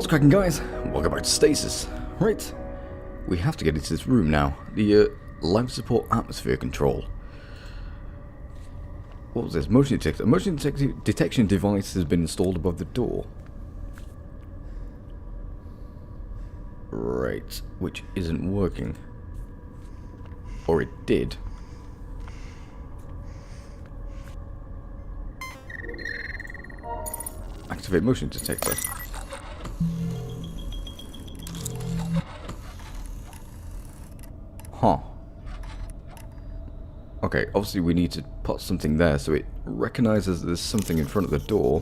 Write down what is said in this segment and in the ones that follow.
What's cracking, guys? Welcome back to Stasis. Right, we have to get into this room now. The life support atmosphere control. What was this? Motion detector. A motion detection device has been installed above the door. Right, which isn't working. Or it did. Activate motion detector. Huh. Okay, obviously we need to put something there so it recognizes there's something in front of the door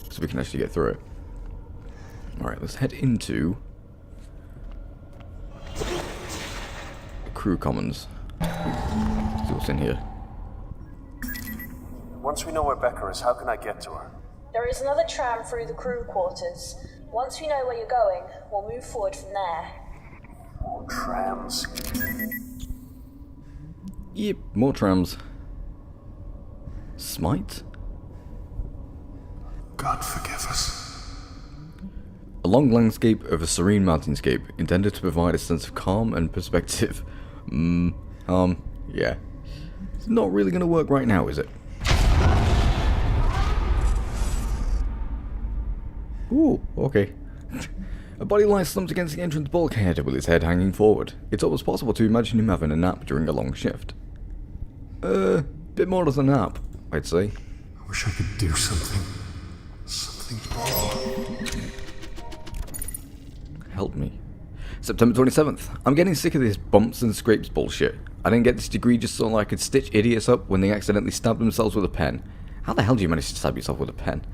so we can actually get through it. Alright, let's head into the crew commons. See what's in here. Once we know where Becca is, how can I get to her? There is another tram through the crew quarters. Once we know where you're going, we'll move forward from there. More trams. Yep, more trams. Smite? God forgive us. A long landscape of a serene mountainscape intended to provide a sense of calm and perspective. Yeah. It's not really going to work right now, is it? Ooh, okay. A body lies slumped against the entrance bulkhead with his head hanging forward. It's almost possible to imagine him having a nap during a long shift. Bit more than a nap, I'd say. I wish I could do something. Something more. Help me. September 27th. I'm getting sick of this bumps and scrapes bullshit. I didn't get this degree just so I could stitch idiots up when they accidentally stab themselves with a pen. How the hell do you manage to stab yourself with a pen?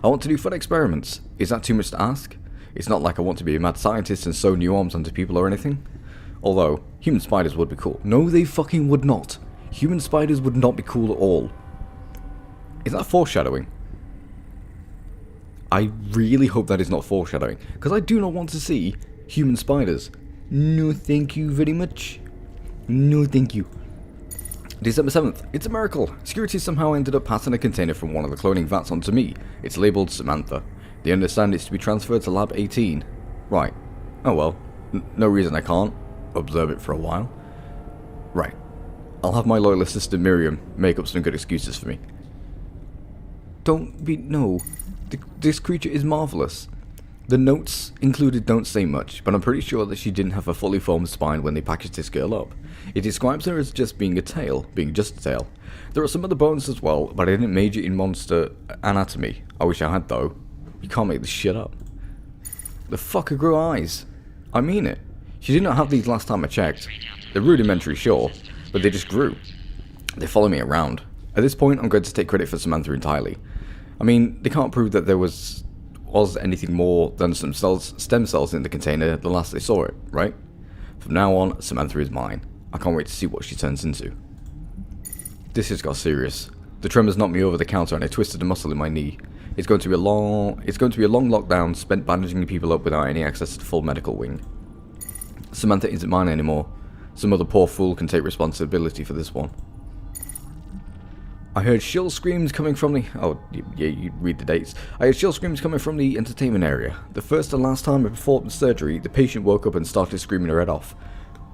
I want to do fun experiments. Is that too much to ask? It's not like I want to be a mad scientist and sew new arms onto people or anything. Although, human spiders would be cool. No, they fucking would not. Human spiders would not be cool at all. Is that foreshadowing? I really hope that is not foreshadowing, because I do not want to see human spiders. No thank you very much. No thank you. December 7th. It's a miracle. Security somehow ended up passing a container from one of the cloning vats onto me. It's labelled Samantha. They understand it's to be transferred to Lab 18. Right. Oh well. No reason I can't observe it for a while. Right. I'll have my loyal assistant Miriam make up some good excuses for me. No. This creature is marvellous. The notes included don't say much, but I'm pretty sure that she didn't have a fully formed spine when they packaged this girl up. It describes her as just being just a tail. There are some other bones as well, but I didn't major in monster anatomy. I wish I had though. You can't make this shit up. The fucker grew eyes. I mean it. She did not have these last time I checked. They're rudimentary, sure, but they just grew. They follow me around. At this point, I'm going to take credit for Samantha entirely. I mean, they can't prove that there was anything more than some stem cells in the container the last they saw it, right? From now on, Samantha is mine. I can't wait to see what she turns into. This has got serious. The tremors knocked me over the counter and I twisted a muscle in my knee. It's going to be a long lockdown spent bandaging people up without any access to the full medical wing. Samantha isn't mine anymore. Some other poor fool can take responsibility for this one. I heard shrill screams coming from the... Oh, yeah, you read the dates. I heard shrill screams coming from the entertainment area. The first and last time I performed the surgery, the patient woke up and started screaming her head off.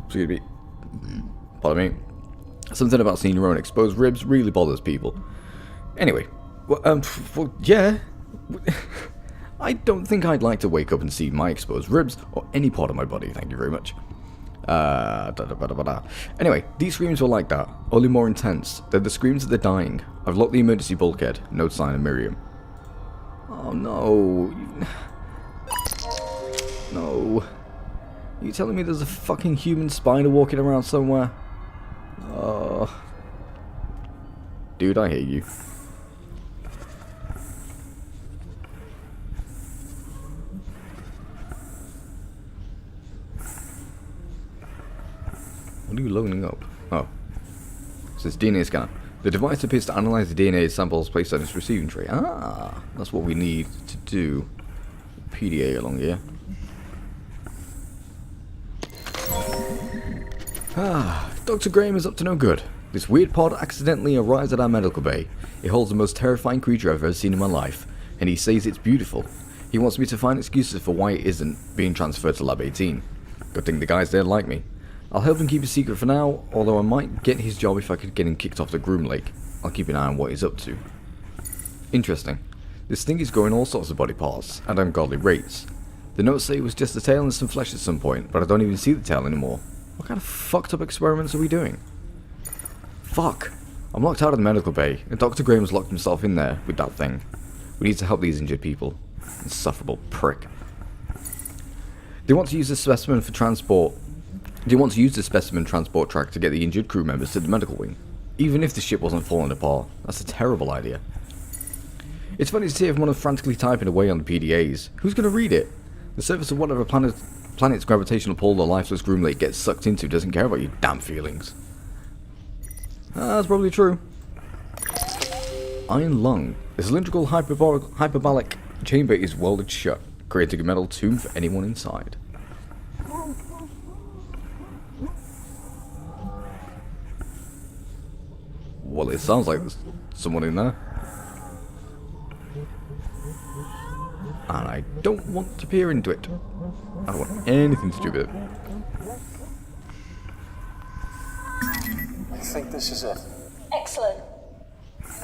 Excuse me. Pardon me. Something about seeing your own exposed ribs really bothers people. Anyway. Well, yeah. I don't think I'd like to wake up and see my exposed ribs or any part of my body, thank you very much. Anyway, these screams were like that, only more intense. They're the screams of the dying. I've locked the emergency bulkhead. No sign of Miriam. Oh no. No. You telling me there's a fucking human spider walking around somewhere? Oh. Dude, I hate you. What are you loading up? Oh. It says DNA scanner. The device appears to analyze the DNA samples placed on its receiving tray. Ah, that's what we need to do. PDA along here. Dr. Graham is up to no good. This weird pod accidentally arrives at our medical bay. It holds the most terrifying creature I've ever seen in my life, and he says it's beautiful. He wants me to find excuses for why it isn't being transferred to Lab 18. Good thing the guys there like me. I'll help him keep it secret for now, although I might get his job if I could get him kicked off the Groom Lake. I'll keep an eye on what he's up to. Interesting. This thing is growing all sorts of body parts, at ungodly rates. The notes say it was just a tail and some flesh at some point, but I don't even see the tail anymore. What kind of fucked up experiments are we doing? Fuck! I'm locked out of the medical bay, and Dr. Graham's locked himself in there with that thing. We need to help these injured people. Insufferable prick. They want to use this specimen for transport. They want to use the specimen transport track to get the injured crew members to the medical wing. Even if the ship wasn't falling apart, that's a terrible idea. It's funny to see everyone frantically typing away on the PDAs. Who's going to read it? The surface of whatever planet's gravitational pull the lifeless Groom Lake gets sucked into doesn't care about your damn feelings. That's probably true. Iron lung. The cylindrical hyperbolic chamber is welded shut, creating a metal tomb for anyone inside. Well, it sounds like there's someone in there. And I don't want to peer into it. I don't want anything to do with it. I think this is it. Excellent.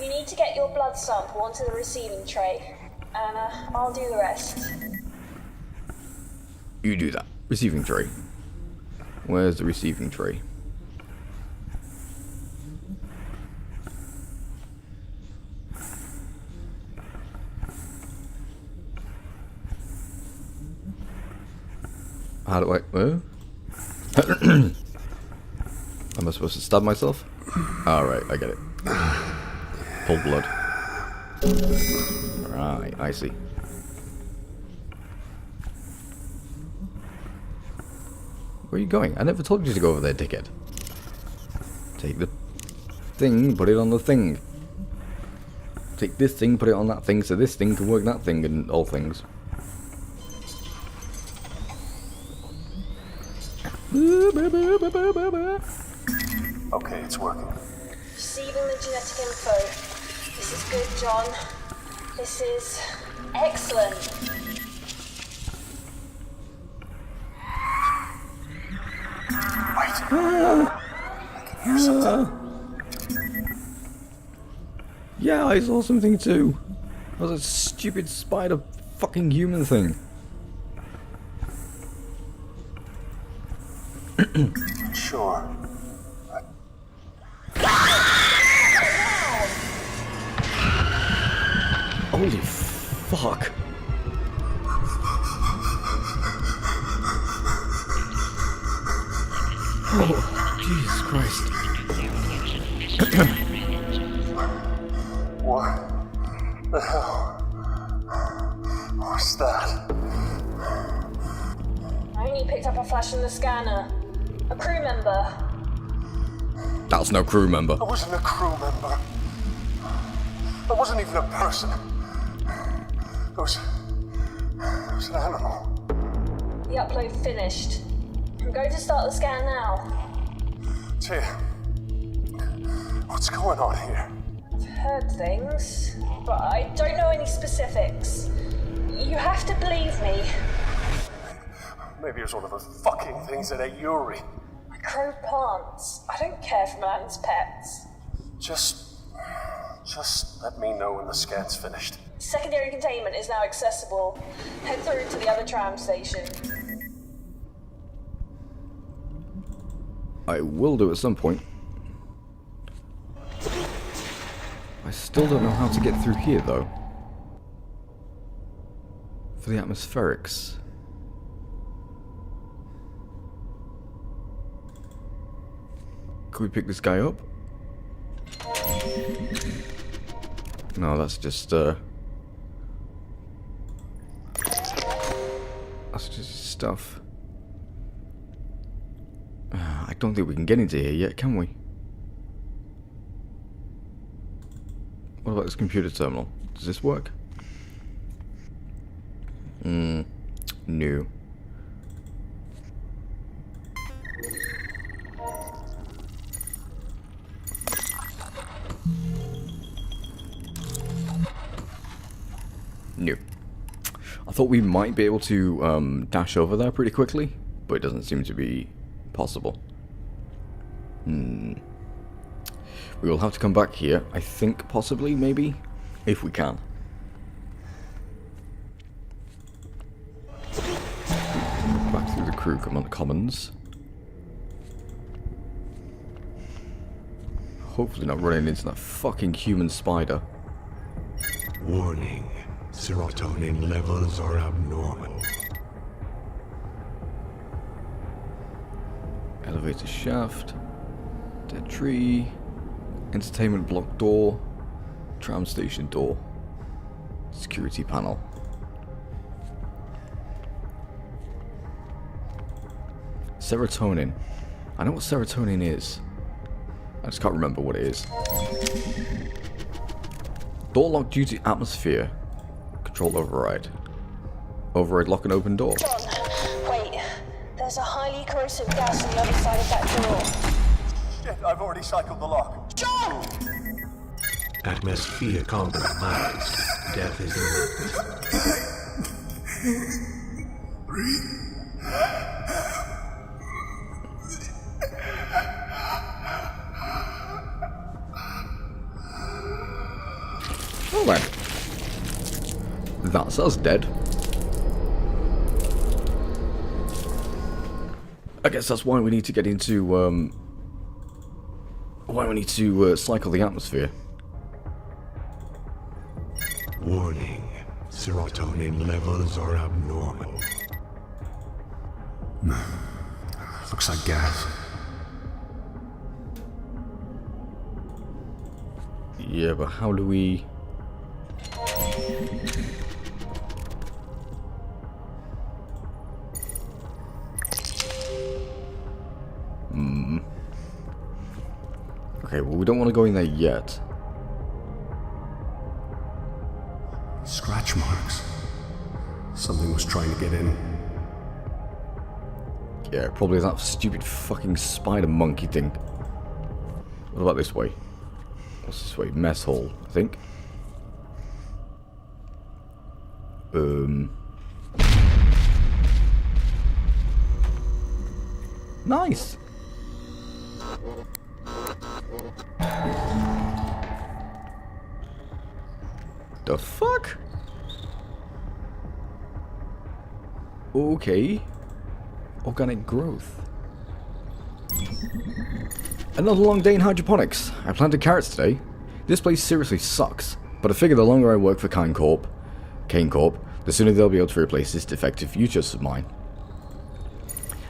You need to get your blood sample onto the receiving tray, and I'll do the rest. You do that. Receiving tray. Where's the receiving tray? How do I... Am I supposed to stab myself? Alright, I get it. Pull blood. Right, I see. Where are you going? I never told you to go over there, dickhead. Take the thing, put it on the thing. Take this thing, put it on that thing, so this thing can work that thing and all things. Okay, it's working. Receiving the genetic info. This is good, John. This is excellent. Wait. I can hear something. Yeah, I saw something too. That was a stupid spider fucking human thing. Sure. Holy fuck. Oh, Jesus Christ. What the hell was that? I only picked up a flash in the scanner. A crew member. That's no crew member. I wasn't a crew member. I wasn't even a person. It was an animal. The upload finished. I'm going to start the scan now. Tia, what's going on here? I've heard things, but I don't know any specifics. You have to believe me. Maybe it was one of those fucking things that ate Yuri. Crow plants. I don't care for man's pets. Just let me know when the scan's finished. Secondary containment is now accessible. Head through to the other tram station. I will do at some point. I still don't know how to get through here though. For the atmospherics. Could we pick this guy up? No, that's just stuff. I don't think we can get into here yet, can we? What about this computer terminal? Does this work? No. No. I thought we might be able to dash over there pretty quickly, but it doesn't seem to be possible. We will have to come back here, I think, possibly, maybe, if we can. Back through the crew commons. Hopefully not running into that fucking human spider. Warning. Serotonin levels are abnormal. Elevator shaft. Dead tree. Entertainment block door. Tram station door. Security panel. Serotonin. I know what serotonin is. I just can't remember what it is. Door lock due to atmosphere. Control override. Override lock and open door. John, wait. There's a highly corrosive gas on the other side of that door. Shit, I've already cycled the lock. John! Atmosphere compromised. Death is imminent. Well then. That's us dead. I guess that's why we need to get into, why we need to cycle the atmosphere. Warning. Serotonin levels are abnormal. Looks like gas. Yeah, but how do we... Okay, well, we don't want to go in there yet. Scratch marks. Something was trying to get in. Yeah, probably that stupid fucking spider monkey thing. What about this way? What's this way? Mess hall, I think. Nice! The fuck? Okay. Organic growth. Another long day in hydroponics. I planted carrots today. This place seriously sucks, but I figure the longer I work for Kane Corp, the sooner they'll be able to replace this defective futures of mine.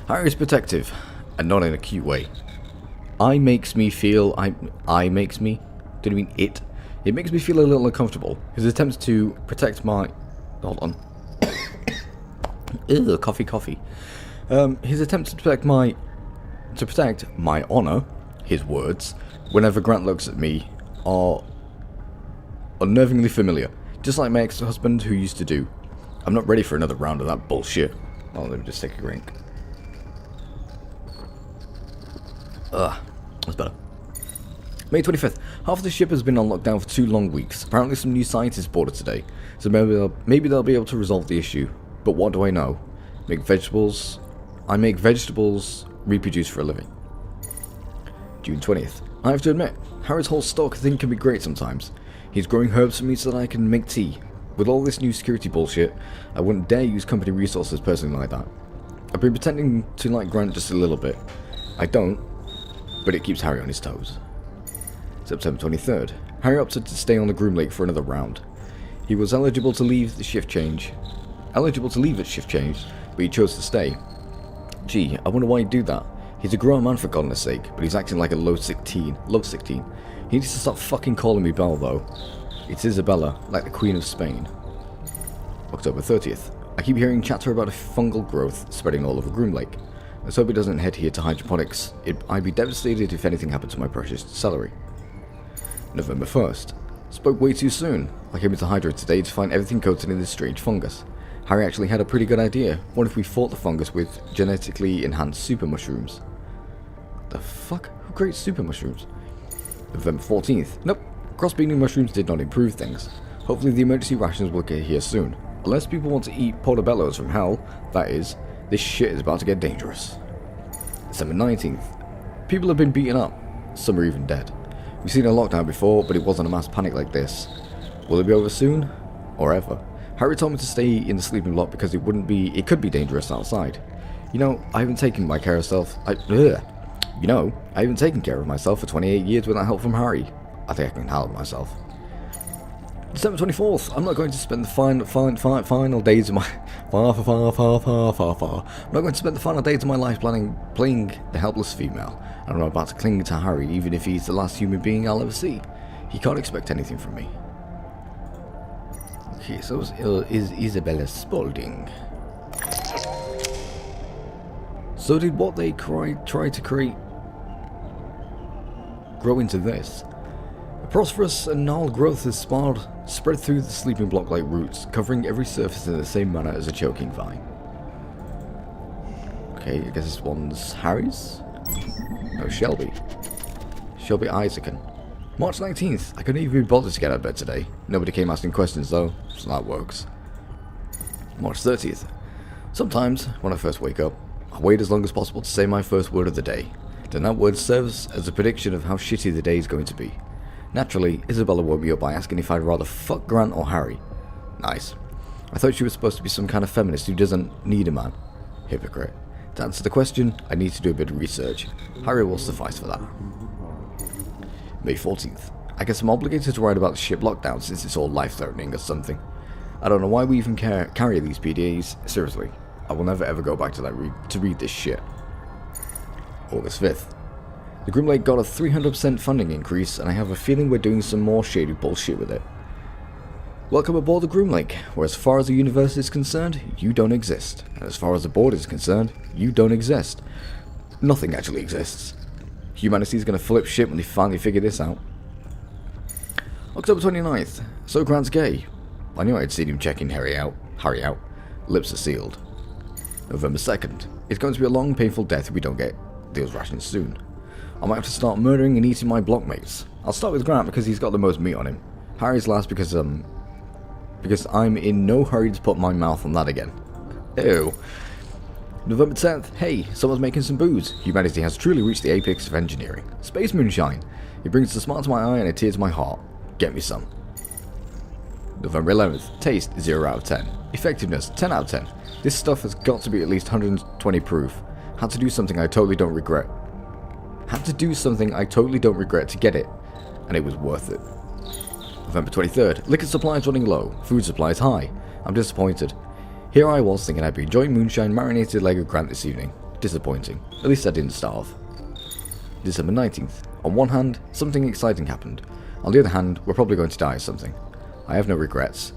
Harry is protective, and not in a cute way. I makes me feel... I makes me? Don't you mean it? It makes me feel a little uncomfortable. His attempts to protect my... Hold on. Ew, coffee. His attempts to protect my... honour, his words, whenever Grant looks at me, are unnervingly familiar. Just like my ex-husband who used to do. I'm not ready for another round of that bullshit. Oh, let me just take a drink. That's better. May 25th. Half of the ship has been on lockdown for 2 long weeks. Apparently some new scientists boarded today. So maybe they'll be able to resolve the issue. But what do I know? I make vegetables reproduce for a living. June 20th. I have to admit, Harry's whole stock thing can be great sometimes. He's growing herbs for me so that I can make tea. With all this new security bullshit, I wouldn't dare use company resources personally like that. I've been pretending to like Grant just a little bit. I don't, but it keeps Harry on his toes. September 23rd. Harry opted to stay on the Groom Lake for another round. He was eligible to leave at shift change, but he chose to stay. Gee, I wonder why he'd do that. He's a grown man for goodness sake, but he's acting like a lovesick teen. He needs to stop fucking calling me Belle though. It's Isabella, like the Queen of Spain. October 30th. I keep hearing chatter about a fungal growth spreading all over Groom Lake. Let's hope it doesn't head here to hydroponics. I'd be devastated if anything happened to my precious celery. November 1st. Spoke way too soon. I came into Hydra today to find everything coated in this strange fungus. Harry actually had a pretty good idea. What if we fought the fungus with genetically enhanced super mushrooms? The fuck? Who creates super mushrooms? November 14th. Nope. Crossbreeding mushrooms did not improve things. Hopefully the emergency rations will get here soon. Unless people want to eat portobellos from hell, that is, this shit is about to get dangerous. December 19th. People have been beaten up. Some are even dead. We've seen a lockdown before, but it wasn't a mass panic like this. Will it be over soon? Or ever? Harry told me to stay in the sleeping block because it could be dangerous outside. You know, I haven't taken care of myself for 28 years without help from Harry. I think I can help myself. December 24th. I'm not going to spend the final days of my I'm not going to spend the final days of my life playing the helpless female. I'm not about to cling to Harry, even if he's the last human being I'll ever see. He can't expect anything from me. Okay, so is Isabella Spaulding. So did what they try to create grow into this? A prosperous and gnarled growth is spread through the sleeping block like roots, covering every surface in the same manner as a choking vine. Okay, I guess this one's Harry's? No, Shelby. Shelby Isaacson. March 19th. I couldn't even be bothered to get out of bed today. Nobody came asking questions though, so that works. March 30th. Sometimes, when I first wake up, I wait as long as possible to say my first word of the day. Then that word serves as a prediction of how shitty the day is going to be. Naturally, Isabella woke me up by asking if I'd rather fuck Grant or Harry. Nice. I thought she was supposed to be some kind of feminist who doesn't need a man. Hypocrite. To answer the question, I need to do a bit of research. Harry will suffice for that. May 14th. I guess I'm obligated to write about the ship lockdown since it's all life-threatening or something. I don't know why we even carry these PDAs. Seriously, I will never ever go back to that to read this shit. August 5th. The Grim Lake got a 300% funding increase, and I have a feeling we're doing some more shady bullshit with it. Welcome aboard the Grim Lake, where as far as the universe is concerned, you don't exist. And as far as the board is concerned, you don't exist. Nothing actually exists. Humanity's gonna flip shit when they finally figure this out. October 29th. So Grant's gay. I knew I'd seen him checking Harry out. Lips are sealed. November 2nd. It's going to be a long, painful death if we don't get those rations soon. I might have to start murdering and eating my blockmates. I'll start with Grant because he's got the most meat on him. Harry's last because I'm in no hurry to put my mouth on that again. Ew. November 10th. Hey, someone's making some booze. Humanity has truly reached the apex of engineering. Space moonshine. It brings a smile to my eye and a tear to my heart. Get me some. November 11th. Taste 0 out of 10. Effectiveness 10 out of 10. This stuff has got to be at least 120 proof. Had to do something I totally don't regret. To get it, and it was worth it. November 23rd. Liquor supply is running low. Food supply is high. I'm disappointed. Here I was thinking I'd be enjoying moonshine marinated leg of Grant this evening. Disappointing. At least I didn't starve. December 19th. On one hand, something exciting happened. On the other hand, we're probably going to die of something. I have no regrets.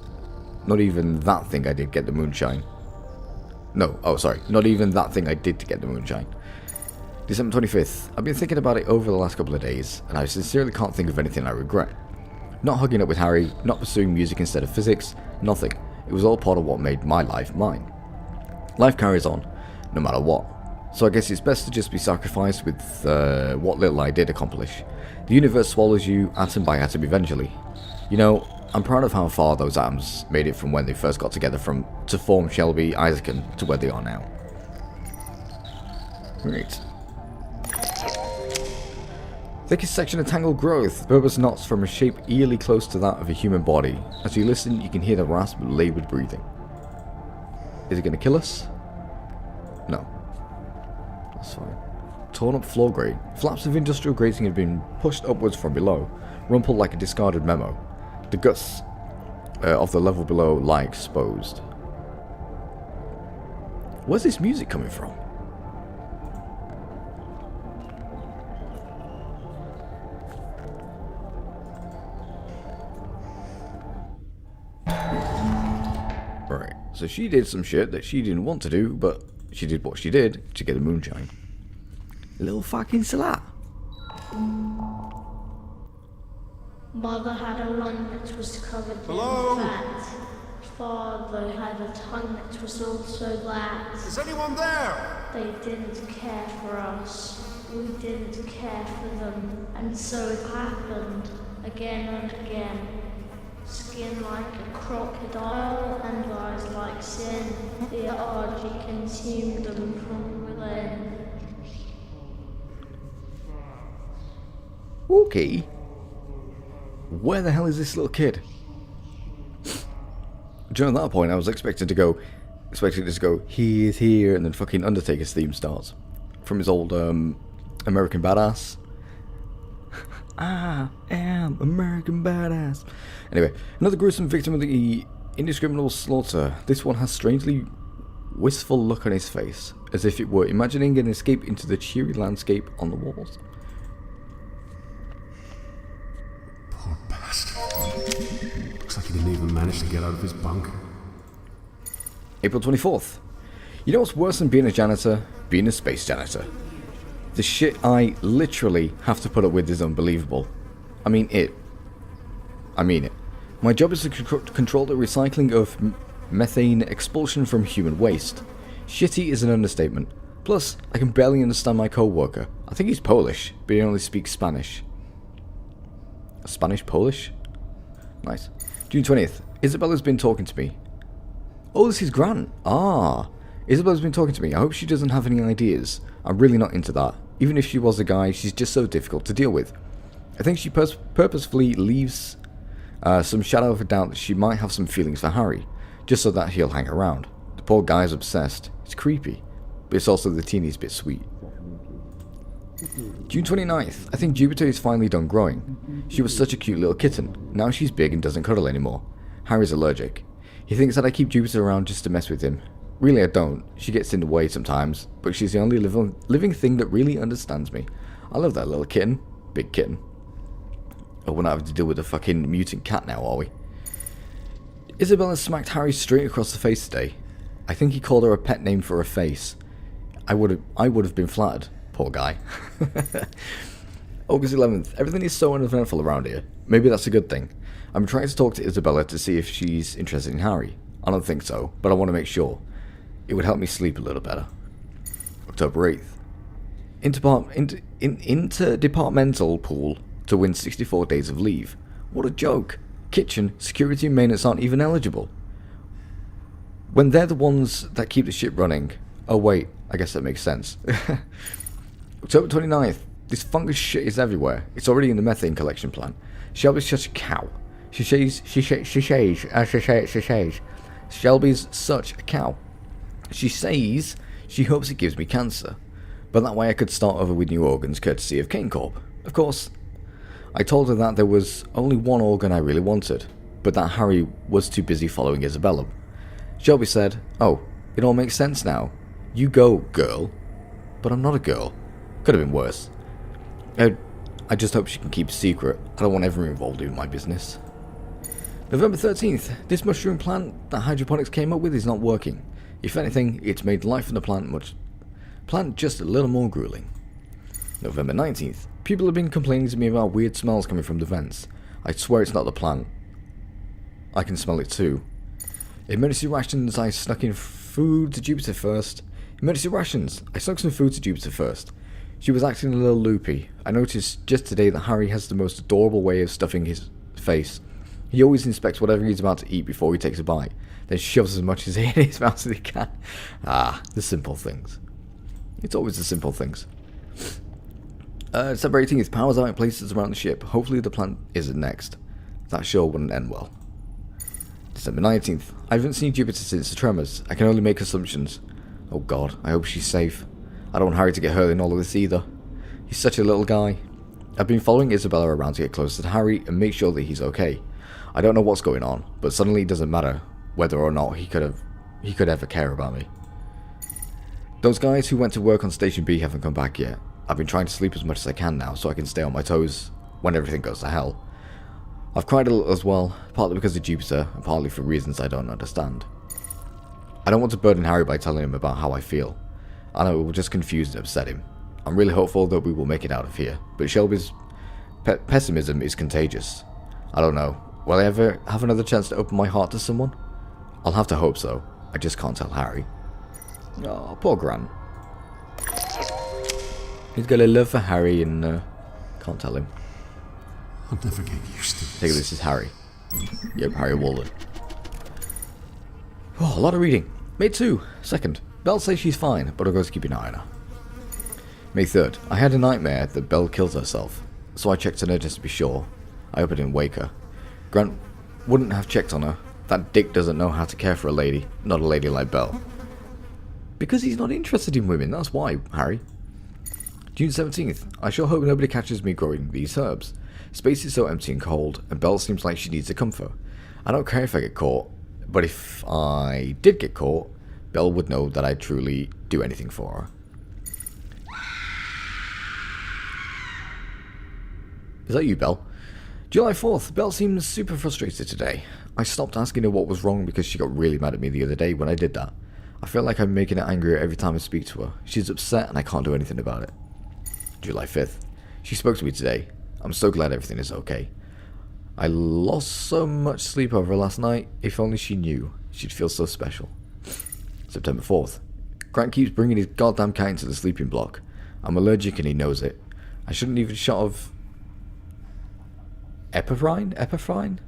Not even that thing I did get the moonshine. Not even that thing I did to get the moonshine. December 25th. I've been thinking about it over the last couple of days, and I sincerely can't think of anything I regret. Not hugging up with Harry, not pursuing music instead of physics, nothing. It was all part of what made my life mine. Life carries on, no matter what. So I guess it's best to just be sacrificed with what little I did accomplish. The universe swallows you atom by atom eventually. You know, I'm proud of how far those atoms made it from when they first got together to form Shelby Isaacson to where they are now. Great. Thickest section of tangled growth, bulbous knots from a shape eerily close to that of a human body. As you listen, you can hear the rasp of laboured breathing. Is it going to kill us? No. That's fine. Torn up floor grate. Flaps of industrial grating had been pushed upwards from below, rumpled like a discarded memo. The guts of the level below lie exposed. Where's this music coming from? Right, so she did some shit that she didn't want to do, but she did what she did to get a moonshine. Little fucking slut. Mother had a lung that was covered Hello? in fat. Father had a tongue that was also that. Is anyone there? They didn't care for us. We didn't care for them. And so it happened again and again. skin like a crocodile and eyes like sin. The Argy consumed them from within. Okay. Where the hell is this little kid? During that point, I was expecting to go, he is here, and then fucking Undertaker's theme starts from his old American Badass. I am American Badass. Anyway, another gruesome victim of the indiscriminate slaughter. This one has strangely wistful look on his face, as if it were imagining an escape into the cheery landscape on the walls. Poor bastard. Looks like he didn't even manage to get out of his bunk. April 24th. You know what's worse than being a janitor? Being a space janitor. The shit I literally have to put up with is unbelievable. I mean it. My job is to control the recycling of methane expulsion from human waste. Shitty is an understatement. Plus, I can barely understand my co-worker. I think he's Polish, but he only speaks Spanish. Spanish-Polish? Nice. June 20th. Isabella's been talking to me. Oh, this is Grant. Ah. Isabella's been talking to me. I hope she doesn't have any ideas. I'm really not into that. Even if she was a guy, she's just so difficult to deal with. I think she purposefully leaves some shadow of a doubt that she might have some feelings for Harry, just so that he'll hang around. The poor guy's obsessed. It's creepy, but it's also the teeniest bit sweet. June 29th. I think Jupiter is finally done growing. She was such a cute little kitten. Now she's big and doesn't cuddle anymore. Harry's allergic. He thinks that I keep Jupiter around just to mess with him. Really, I don't. She gets in the way sometimes, but she's the only living thing that really understands me. I love that little kitten. Big kitten. Oh, we're not having to deal with a fucking mutant cat now, are we? Isabella smacked Harry straight across the face today. I think he called her a pet name for her face. I would have been flattered. Poor guy. August 11th. Everything is so uneventful around here. Maybe that's a good thing. I'm trying to talk to Isabella to see if she's interested in Harry. I don't think so, but I want to make sure. It would help me sleep a little better. October 8th. Interdepartmental pool to win 64 days of leave. What a joke. Kitchen, security and maintenance aren't even eligible. When they're the ones that keep the ship running. Oh wait, I guess that makes sense. October 29th. This fungus shit is everywhere. It's already in the methane collection plant. Shelby's such a cow. Shelby's such a cow. She says she hopes it gives me cancer, but that way I could start over with new organs courtesy of Kane Corp. Of course, I told her that there was only one organ I really wanted, but that Harry was too busy following Isabella. Shelby said, "Oh, it all makes sense now. You go, girl." But I'm not a girl. Could have been worse. I just hope she can keep a secret. I don't want everyone involved in my business. November 13th. This mushroom plant that hydroponics came up with is not working. If anything, it's made life in the plant just a little more grueling. November 19th. People have been complaining to me about weird smells coming from the vents. I swear it's not the plant. I can smell it too. Emergency rations. I snuck in food to Jupiter first. Emergency rations. I snuck some food to Jupiter first. She was acting a little loopy. I noticed just today that Harry has the most adorable way of stuffing his face. He always inspects whatever he's about to eat before he takes a bite, then shoves as much as in his mouth as he can. Ah, the simple things. It's always the simple things. December 18th, powers out in places around the ship. Hopefully the plant isn't next. That sure wouldn't end well. December 19th, I haven't seen Jupiter since the tremors. I can only make assumptions. Oh god, I hope she's safe. I don't want Harry to get hurt in all of this either. He's such a little guy. I've been following Isabella around to get closer to Harry and make sure that he's okay. I don't know what's going on, but suddenly it doesn't matter whether or not he could ever care about me. Those guys who went to work on Station B haven't come back yet. I've been trying to sleep as much as I can now so I can stay on my toes when everything goes to hell. I've cried a little as well, partly because of Jupiter and partly for reasons I don't understand. I don't want to burden Harry by telling him about how I feel. I know it will just confuse and upset him. I'm really hopeful that we will make it out of here, but Shelby's pessimism is contagious. I don't know. Will I ever have another chance to open my heart to someone? I'll have to hope so. I just can't tell Harry. Oh, poor Grant. He's got a love for Harry and can't tell him. I'll never get used to this. Take this is Harry. Yep, Harry Walden. Oh, a lot of reading. May 2, 2nd. Belle says she's fine, but I'll go to keep an eye on her. May 3rd. I had a nightmare that Belle killed herself, so I checked on her just to be sure. I hope I didn't wake her. Grant wouldn't have checked on her. That dick doesn't know how to care for a lady, not a lady like Belle. Because he's not interested in women, that's why, Harry. June 17th. I sure hope nobody catches me growing these herbs. Space is so empty and cold, and Belle seems like she needs a comfort. I don't care if I get caught, but if I did get caught, Belle would know that I'd truly do anything for her. Is that you, Belle? July 4th. Belle seems super frustrated today. I stopped asking her what was wrong because she got really mad at me the other day when I did that. I feel like I'm making her angrier every time I speak to her. She's upset and I can't do anything about it. July 5th. She spoke to me today. I'm so glad everything is okay. I lost so much sleep over last night. If only she knew. She'd feel so special. September 4th. Grant keeps bringing his goddamn cat into the sleeping block. I'm allergic and he knows it. I shouldn't even shot of epinephrine,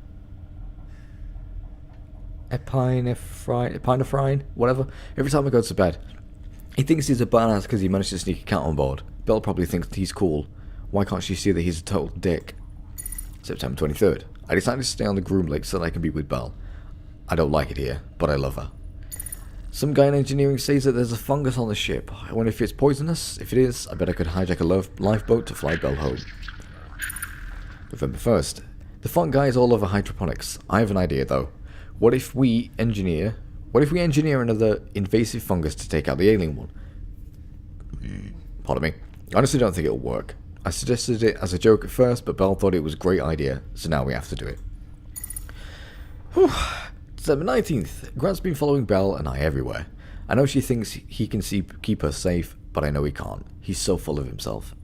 whatever, every time I go to bed. He thinks he's a badass because he managed to sneak a cat on board. Belle probably thinks he's cool. Why can't she see that he's a total dick? September 23rd. I decided to stay on the Groom Lake so that I can be with Belle. I don't like it here, but I love her. Some guy in engineering says that there's a fungus on the ship. I wonder if it's poisonous. If it is, I bet I could hijack a lifeboat to fly Belle home. November 1st. The fun guy is all over hydroponics. I have an idea though. What if we engineer another invasive fungus to take out the alien one? Pardon me. I honestly don't think it'll work. I suggested it as a joke at first, but Belle thought it was a great idea, so now we have to do it. Whew. December 19th. Grant's been following Belle and I everywhere. I know she thinks he can keep her safe, but I know he can't. He's so full of himself.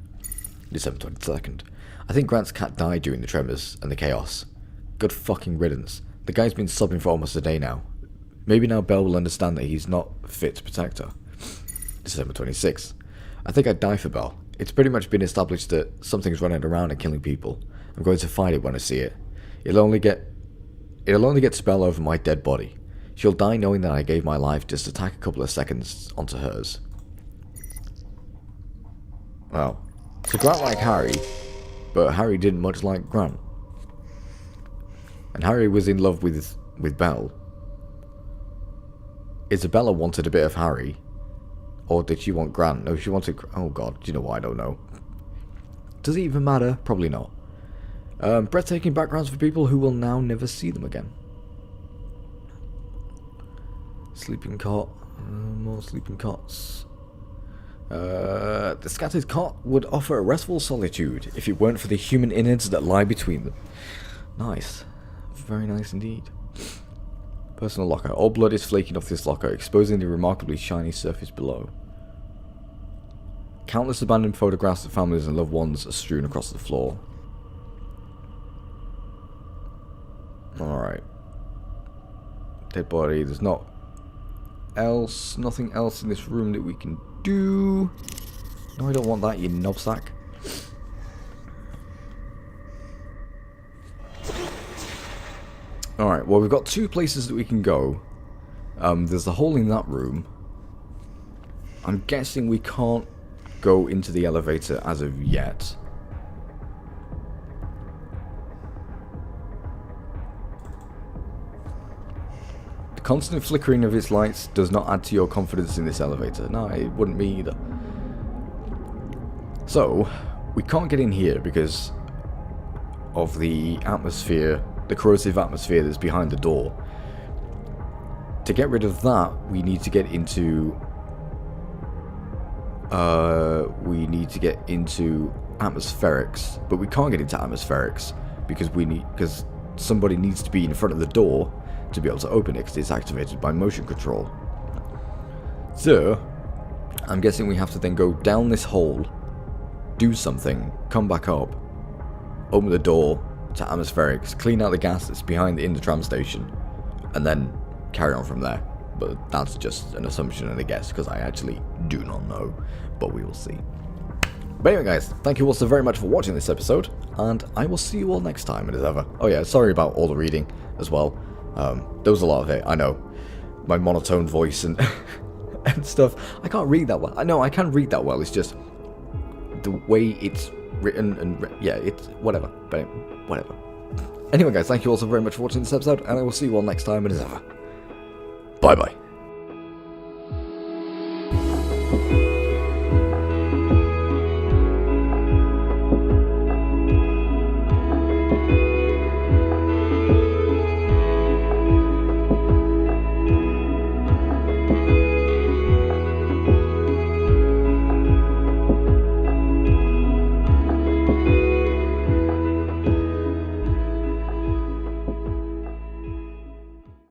December 22nd. I think Grant's cat died during the tremors and the chaos. Good fucking riddance. The guy's been sobbing for almost a day now. Maybe now Belle will understand that he's not fit to protect her. December 26th. I think I'd die for Belle. It's pretty much been established that something's running around and killing people. I'm going to fight it when I see it. It'll only get Belle over my dead body. She'll die knowing that I gave my life just to tack a couple of seconds onto hers. Well, so Grant liked Harry, but Harry didn't much like Grant. And Harry was in love with Belle. Isabella wanted a bit of Harry. Or did she want Grant? No, she wanted... Oh god, do you know what? I don't know. Does it even matter? Probably not. Breathtaking backgrounds for people who will now never see them again. Sleeping cot. More sleeping cots. The scattered cot would offer a restful solitude if it weren't for the human innards that lie between them. Nice. Very nice indeed. Personal locker. All blood is flaking off this locker, exposing the remarkably shiny surface below. Countless abandoned photographs of families and loved ones are strewn across the floor. Alright. Dead body. There's nothing else in this room that we can do. No, I don't want that, you knobsack. Alright, well, we've got two places that we can go. There's a hole in that room. I'm guessing we can't go into the elevator as of yet. The constant flickering of its lights does not add to your confidence in this elevator. No, it wouldn't me either. So, we can't get in here because of the atmosphere, the corrosive atmosphere that's behind the door. To get rid of that, we need to get into atmospherics, but we can't get into atmospherics because somebody needs to be in front of the door to be able to open it because it's activated by motion control. So, I'm guessing we have to then go down this hole, do something, come back up, open the door to atmospherics, clean out the gas that's in the tram station, and then carry on from there. But that's just an assumption and a guess because I actually do not know, but we will see. But anyway guys, thank you all so very much for watching this episode, and I will see you all next time and as ever. Oh yeah, sorry about all the reading as well. There was a lot of it, I know. My monotone voice and and stuff. I can't read that well. I know I can read that well, it's just the way it's written and yeah, it's whatever. But whatever. Anyway guys, thank you all so very much for watching this episode, and I will see you all next time and as ever. Bye bye.